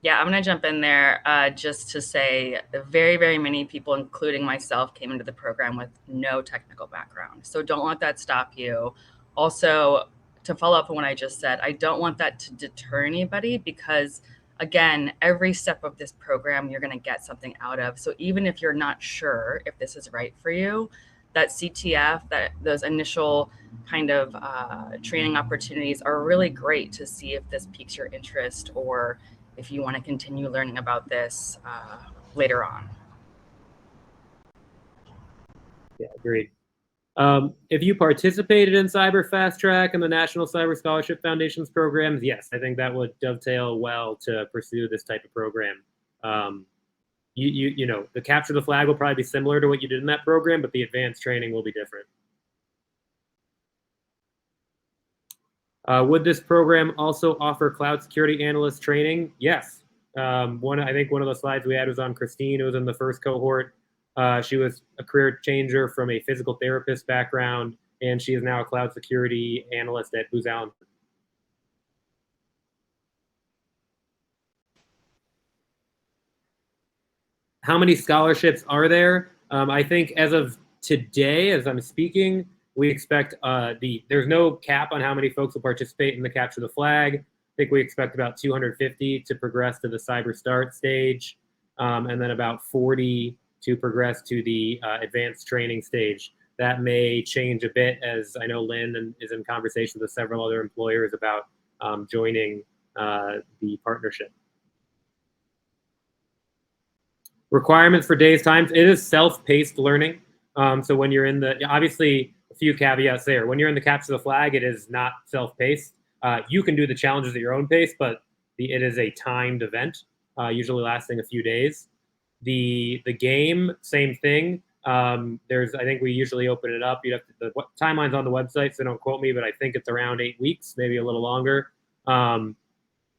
Yeah, I'm going to jump in there just to say very, very many people, including myself, came into the program with no technical background. So don't let that stop you. Also, to follow up on what I just said, I don't want that to deter anybody because, again, every step of this program you're going to get something out of. So even if you're not sure if this is right for you, that CTF, those initial kind of training opportunities are really great to see if this piques your interest or if you want to continue learning about this later on. Yeah, agreed. If you participated in Cyber Fast Track and the National Cyber Scholarship Foundation's programs, yes, I think that would dovetail well to pursue this type of program. You know, the Capture the Flag will probably be similar to what you did in that program, but the advanced training will be different. Would this program also offer cloud security analyst training? Yes. I think one of the slides we had was on Christine, who was in the first cohort. She was a career changer from a physical therapist background, and she is now a cloud security analyst at Booz Allen. How many scholarships are there? I think as of today, as I'm speaking, we expect there's no cap on how many folks will participate in the Capture the Flag. I think we expect about 250 to progress to the Cyber Start stage, and then about 40 to progress to the advanced training stage. That may change a bit, as I know Lynn is in conversation with several other employers about joining the partnership. Requirements for days, times. It is self-paced learning. So when you're in obviously a few caveats there. When you're in the Capture the Flag, it is not self-paced. You can do the challenges at your own pace, but it is a timed event, usually lasting a few days. The game, same thing. I think we usually open it up. The timeline's on the website, so don't quote me, but I think it's around 8 weeks, maybe a little longer.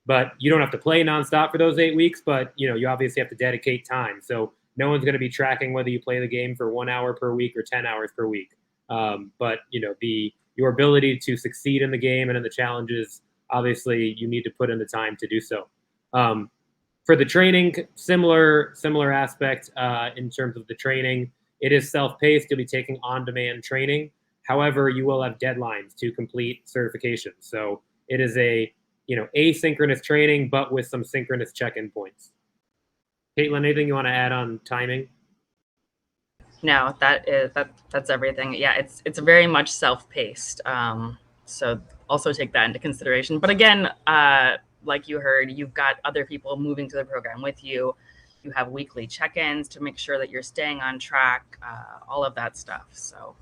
But you don't have to play nonstop for those 8 weeks, but you obviously have to dedicate time. So no one's going to be tracking whether you play the game for 1 hour per week or 10 hours per week. But your ability to succeed in the game and in the challenges, obviously you need to put in the time to do so. For the training, similar aspect in terms of the training. It is self-paced. You'll be taking on-demand training. However, you will have deadlines to complete certification. So it is asynchronous training, but with some synchronous check-in points. Caitlin, anything you want to add on timing? No, that's everything. Yeah, it's very much self-paced. So also take that into consideration. But again, like you heard, you've got other people moving to the program with you. You have weekly check-ins to make sure that you're staying on track, all of that stuff. So.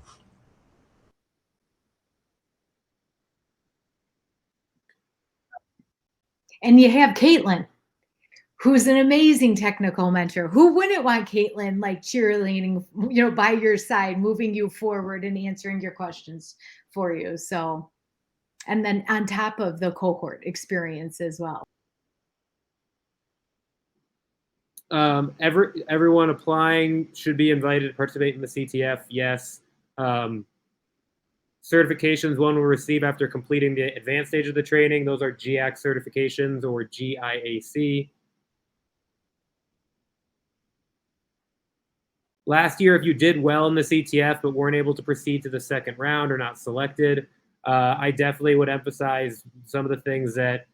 And you have Caitlin, who's an amazing technical mentor. Who wouldn't want Caitlin like cheerleading, by your side, moving you forward and answering your questions for you? So, and then on top of the cohort experience as well. Everyone applying should be invited to participate in the CTF. Yes. Certifications one will receive after completing the advanced stage of the training. Those are GIAC certifications or GIAC. Last year, if you did well in the CTF but weren't able to proceed to the second round or not selected, I definitely would emphasize some of the things that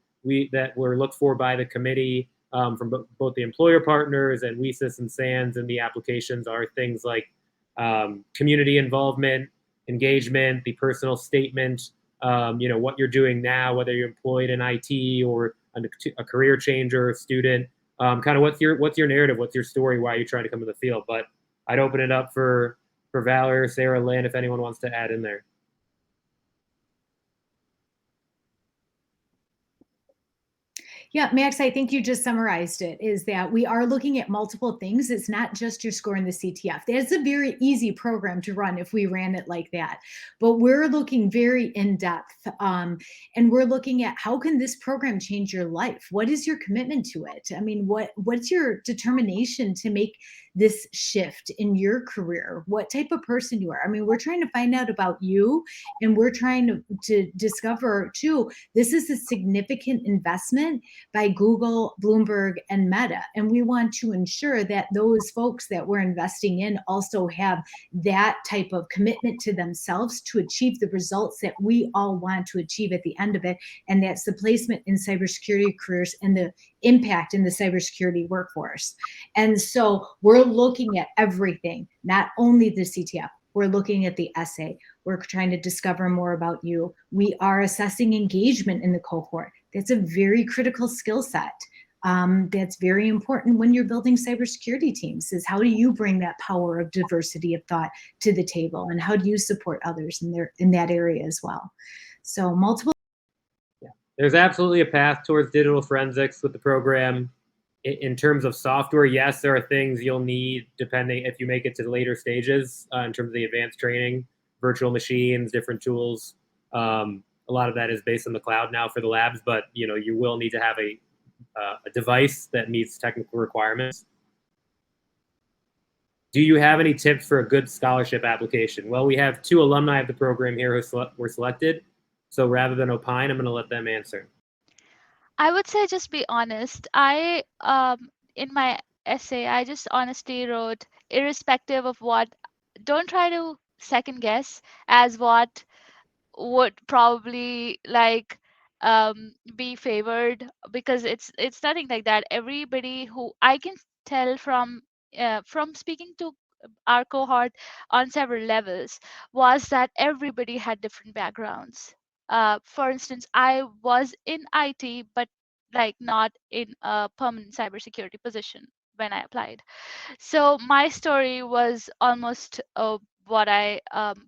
were looked for by the committee from both the employer partners and WiCyS and SANS in the applications are things like community involvement, engagement, the personal statement, what you're doing now, whether you're employed in IT or a career changer or student, kind of what's your narrative, what's your story, why are you trying to come to the field. But I'd open it up for Valerie, Sarah, Lynn, if anyone wants to add in there. Yeah, Max, I think you just summarized it, is that we are looking at multiple things. It's not just your score in the CTF. That's a very easy program to run if we ran it like that. But we're looking very in-depth, and we're looking at how can this program change your life? What is your commitment to it? I mean, what's your determination to make this shift in your career, what type of person you are. I mean, we're trying to find out about you, and we're trying to discover too, this is a significant investment by Google, Bloomberg, and Meta. And we want to ensure that those folks that we're investing in also have that type of commitment to themselves to achieve the results that we all want to achieve at the end of it. And that's the placement in cybersecurity careers and the impact in the cybersecurity workforce. And so we're looking at everything, not only the CTF. We're looking at the essay. We're trying to discover more about you. We are assessing engagement in the cohort. That's a very critical skill set. That's very important when you're building cybersecurity teams, is how do you bring that power of diversity of thought to the table, and how do you support others in that area as well? So multiple. Yeah. There's absolutely a path towards digital forensics with the program. In terms of software, yes, there are things you'll need depending if you make it to the later stages in terms of the advanced training, virtual machines, different tools. A lot of that is based on the cloud now for the labs, but you will need to have a device that meets technical requirements. Do you have any tips for a good scholarship application? Well, we have 2 alumni of the program here who were selected. So rather than opine, I'm going to let them answer. I would say just be honest. In my essay, I just honestly wrote, irrespective of what, don't try to second guess as what would probably be favored, because it's nothing like that. Everybody who I can tell from speaking to our cohort on several levels was that everybody had different backgrounds. For instance, I was in IT, but not in a permanent cybersecurity position when I applied. So my story was almost what I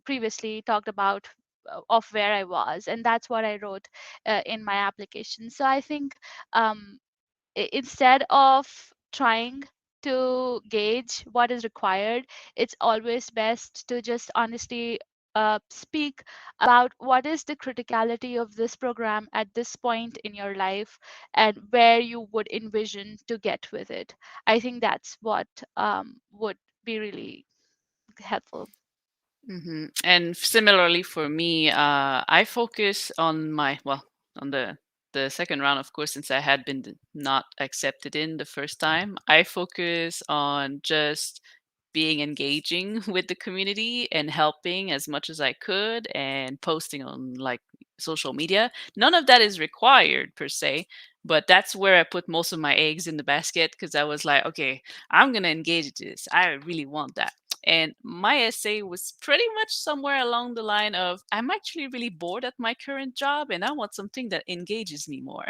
previously talked about of where I was, and that's what I wrote in my application. So I think instead of trying to gauge what is required, it's always best to just honestly speak about what is the criticality of this program at this point in your life and where you would envision to get with it. I think that's what would be really helpful. And similarly for me, I focus on on the second round, of course, since I had been not accepted in the first time. I focus on just being engaging with the community and helping as much as I could and posting on social media. None of that is required per se, but that's where I put most of my eggs in the basket, because I was like, okay, I'm going to engage this. I really want that. And my essay was pretty much somewhere along the line of, I'm actually really bored at my current job and I want something that engages me more.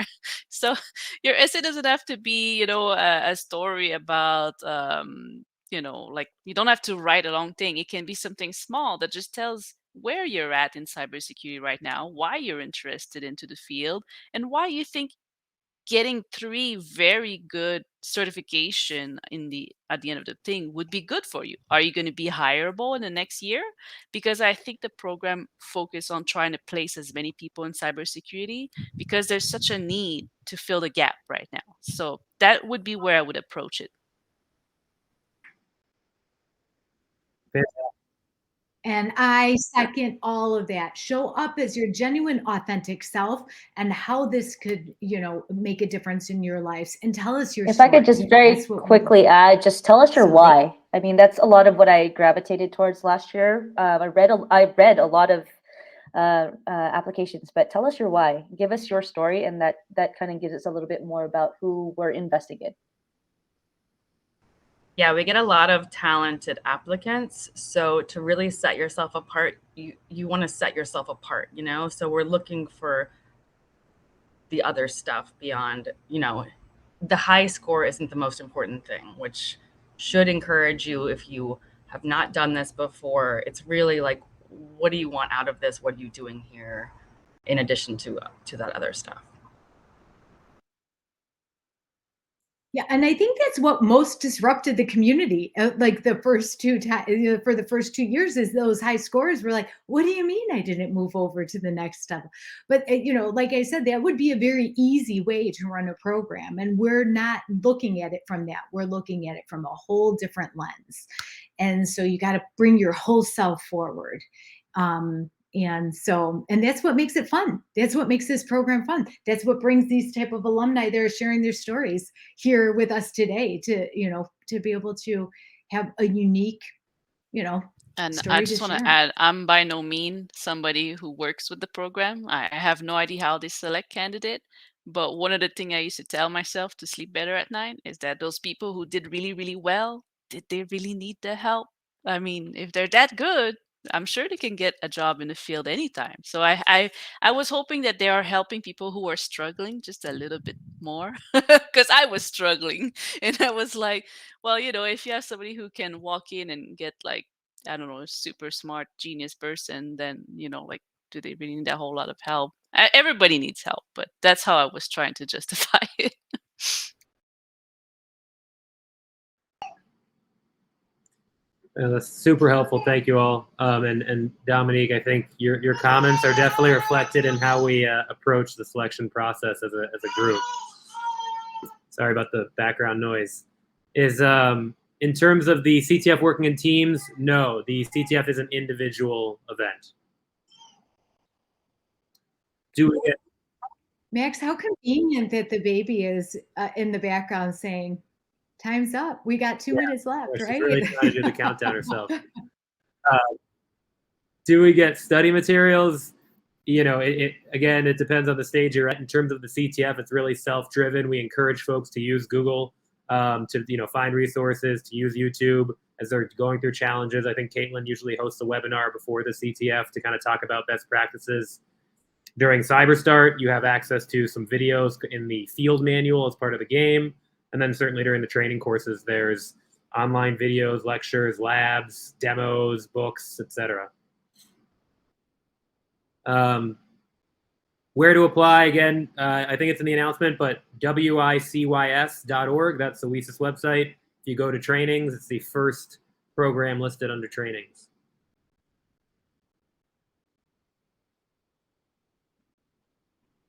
So your essay doesn't have to be, a story about, you don't have to write a long thing. It can be something small that just tells where you're at in cybersecurity right now, why you're interested into the field, and why you think getting 3 very good certification at the end of the thing would be good for you. Are you going to be hireable in the next year? Because I think the program focus on trying to place as many people in cybersecurity because there's such a need to fill the gap right now. So that would be where I would approach it. And I second all of that. Show up as your genuine, authentic self, and how this could, make a difference in your lives. And tell us your If story. I could just very quickly add, just tell us your why. I mean, that's a lot of what I gravitated towards last year. I read a lot of applications, but tell us your why. Give us your story, and that kind of gives us a little bit more about who we're investing in. Yeah, we get a lot of talented applicants. So to really set yourself apart, you want to set yourself apart, So we're looking for the other stuff beyond, the high score isn't the most important thing, which should encourage you if you have not done this before. It's really like, what do you want out of this? What are you doing here in addition to that other stuff? Yeah, and I think that's what most disrupted the community. Like the first for the first 2 years, is those high scores were like, "What do you mean I didn't move over to the next level?" But like I said, that would be a very easy way to run a program, and we're not looking at it from that. We're looking at it from a whole different lens, and so you got to bring your whole self forward. And that's what makes it fun. That's what makes this program fun. That's what brings these type of alumni that are sharing their stories here with us today to be able to have a unique, And story I to just want to share. add, I'm by no means somebody who works with the program. I have no idea how they select candidate. But one of the things I used to tell myself to sleep better at night is that those people who did really, really well, did they really need the help? I mean, if they're that good, I'm sure they can get a job in the field anytime. So I was hoping that they are helping people who are struggling just a little bit more, because I was struggling. And I was like, well, if you have somebody who can walk in and get like, I don't know, a super smart genius person, then, like, do they really need a whole lot of help? Everybody needs help, but that's how I was trying to justify it. That's super helpful. Thank you all. And Dominique, I think your comments are definitely reflected in how we approach the selection process as a group. Sorry about the background noise. In terms of the CTF working in teams, no, the CTF is an individual event. Max, how convenient that the baby is in the background saying, "Time's up. We got 2 minutes left," She's right? really trying to do the countdown herself. Do we get study materials? Again, it depends on the stage you're at. In terms of the CTF, it's really self-driven. We encourage folks to use Google to find resources, to use YouTube as they're going through challenges. I think Caitlin usually hosts a webinar before the CTF to kind of talk about best practices. During CyberStart, you have access to some videos in the field manual as part of the game. And then certainly during the training courses, there's online videos, lectures, labs, demos, books, etc. Where to apply, again, I think it's in the announcement, but WiCyS.org, that's the WiCyS website. If you go to trainings, it's the first program listed under trainings.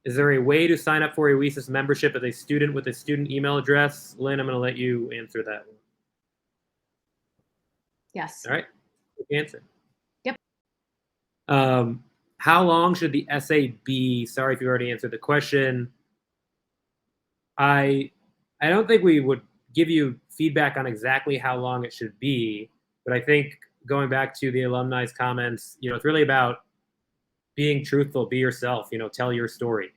Is there a way to sign up for a WiCyS membership as a student with a student email address? Lynn, I'm going to let you answer that one. Yes. All right, quick answer. Yep. How long should the essay be? Sorry if you already answered the question. I don't think we would give you feedback on exactly how long it should be, but I think going back to the alumni's comments, it's really about being truthful, be yourself, tell your story.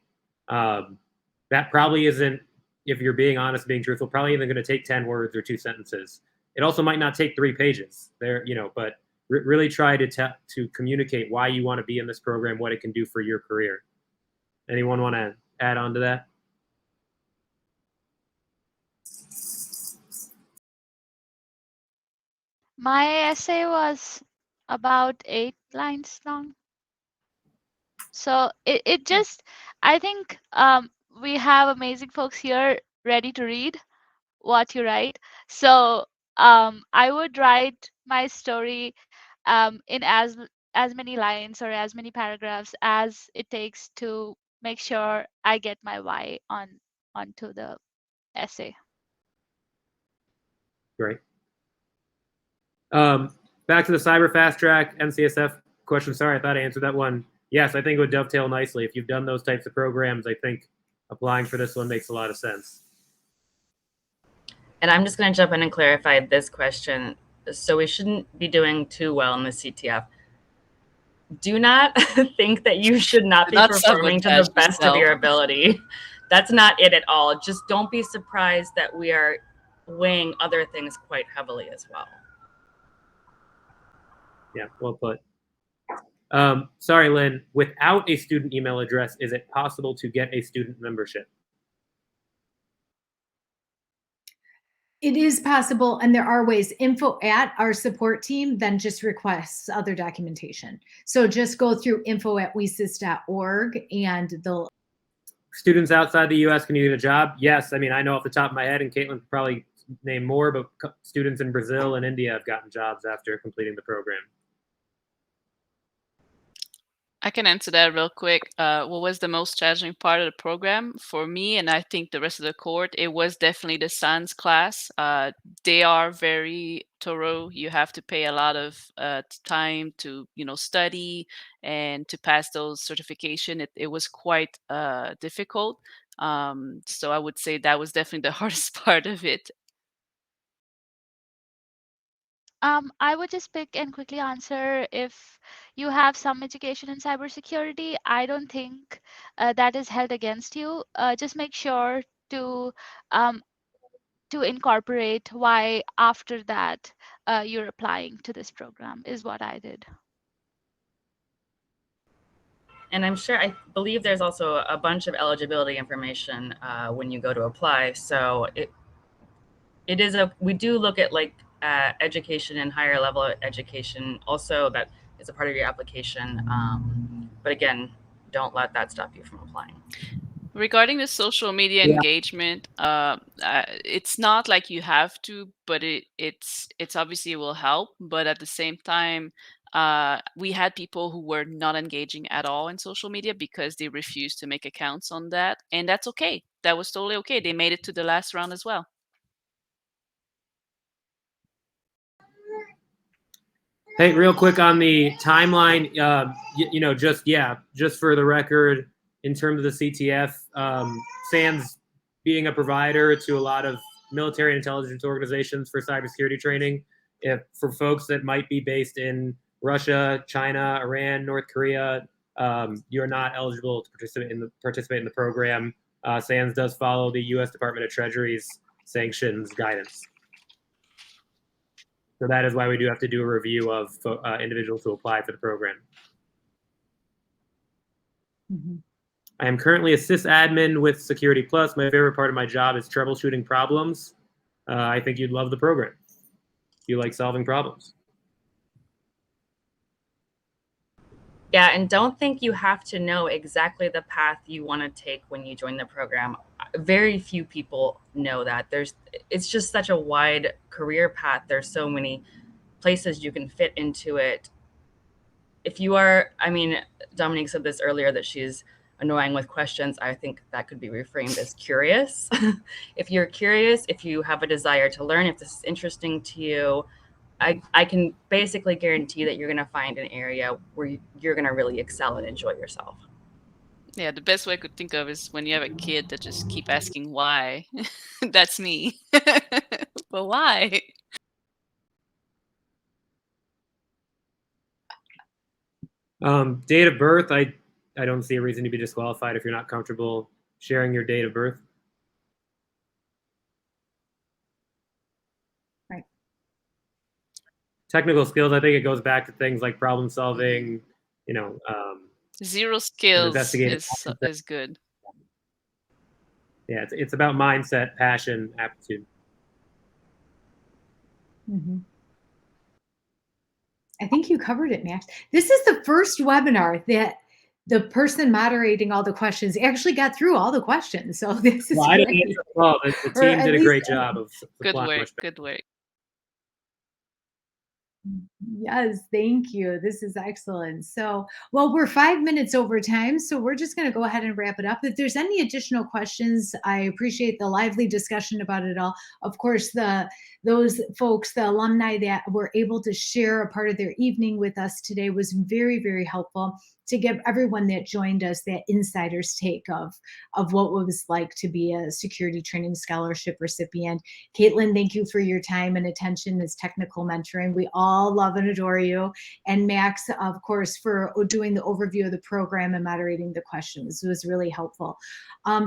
That probably isn't, if you're being honest, being truthful, probably even going to take 10 words or 2 sentences. It also might not take 3 pages there, but really try to communicate why you want to be in this program, what it can do for your career. Anyone want to add on to that? My essay was about 8 lines long. So it just, I think we have amazing folks here ready to read what you write. So I would write my story in as many lines or as many paragraphs as it takes to make sure I get my why onto the essay. Great. Back to the Cyber Fast Track NCSF question. Sorry, I thought I answered that one. Yes, I think it would dovetail nicely. If you've done those types of programs, I think applying for this one makes a lot of sense. And I'm just going to jump in and clarify this question. So we shouldn't be doing too well in the CTF. Do not think that you should not be performing to the best of your ability. That's not it at all. Just don't be surprised that we are weighing other things quite heavily as well. Yeah, well put. Sorry, Lynn, without a student email address, is it possible to get a student membership? It is possible, and there are ways. Info at our support team then just requests other documentation. So just go through info@wicys.org and they'll. students outside the U.S. can you get a job? Yes. I mean, I know off the top of my head, and Caitlin could probably name more, but students in Brazil and India have gotten jobs after completing the program. I can answer that real quick. What was the most challenging part of the program for me, and I think the rest of the cohort? It was definitely the science class. They are very thorough. You have to pay a lot of time to, study and to pass those certification. It was quite difficult. So I would say that was definitely the hardest part of it. I would just pick and quickly answer. If you have some education in cybersecurity, I don't think that is held against you. Just make sure um, to incorporate why after that you're applying to this program is what I did. And I believe there's also a bunch of eligibility information when you go to apply. So we do look at education and higher level education also, that is a part of your application. But again, don't let that stop you from applying. Regarding the social media engagement, it's not like you have to, but it's obviously it will help. But at the same time, we had people who were not engaging at all in social media because they refused to make accounts on that, and that's okay. That was totally okay. They made it to the last round as well. Hey, real quick on the timeline, just for the record, in terms of the CTF, SANS being a provider to a lot of military and intelligence organizations for cybersecurity training, for folks that might be based in Russia, China, Iran, North Korea, you're not eligible to participate in the program. SANS does follow the U.S. Department of Treasury's sanctions guidance. So that is why we do have to do a review of individuals who apply for the program. Mm-hmm. I am currently a sysadmin with Security Plus. My favorite part of my job is troubleshooting problems. I think you'd love the program. You like solving problems. Yeah, and don't think you have to know exactly the path you want to take when you join the program. Very few people know that. It's just such a wide career path. There's so many places you can fit into it. If you are, Dominique said this earlier, that she's annoying with questions. I think that could be reframed as curious. If you're curious, if you have a desire to learn, if this is interesting to you, I can basically guarantee that you're going to find an area where you're going to really excel and enjoy yourself. Yeah, the best way I could think of is when you have a kid that just keep asking why. That's me. But why? Date of birth, I don't see a reason to be disqualified if you're not comfortable sharing your date of birth. Right. Technical skills, I think it goes back to things like problem solving, Zero skills investigative is good. Yeah, it's about mindset, passion, aptitude. Mm-hmm. I think you covered it, Max. This is the first webinar that the person moderating all the questions actually got through all the questions. So this is great. Well, the team did a great job of good work. Good work. Yes, thank you. This is excellent. So, well, we're 5 minutes over time, so we're just going to go ahead and wrap it up. If there's any additional questions, I appreciate the lively discussion about it all. Of course, those folks, the alumni that were able to share a part of their evening with us today was very, very helpful to give everyone that joined us that insider's take of what it was like to be a security training scholarship recipient. Caitlin, thank you for your time and attention as technical mentoring. We all love and adore you. And Max, of course, for doing the overview of the program and moderating the questions. It was really helpful.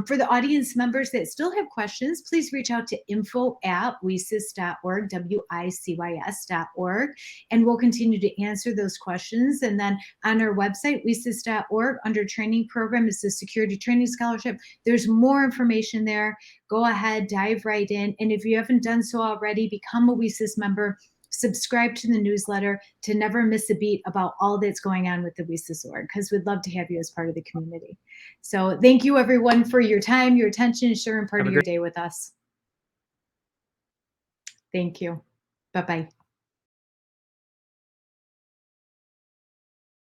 For the audience members that still have questions, please reach out to info@WiCyS.org, WiCYS.org, and we'll continue to answer those questions. And then on our website, WiCyS.org, under training program, is the Security Training Scholarship. There's more information there. Go ahead, dive right in. And if you haven't done so already, become a WiCyS member subscribe to the newsletter to never miss a beat about all that's going on with the WiCyS org, because we'd love to have you as part of the community. So thank you everyone for your time, your attention, and sharing part of your day with us. Thank you. Bye-bye.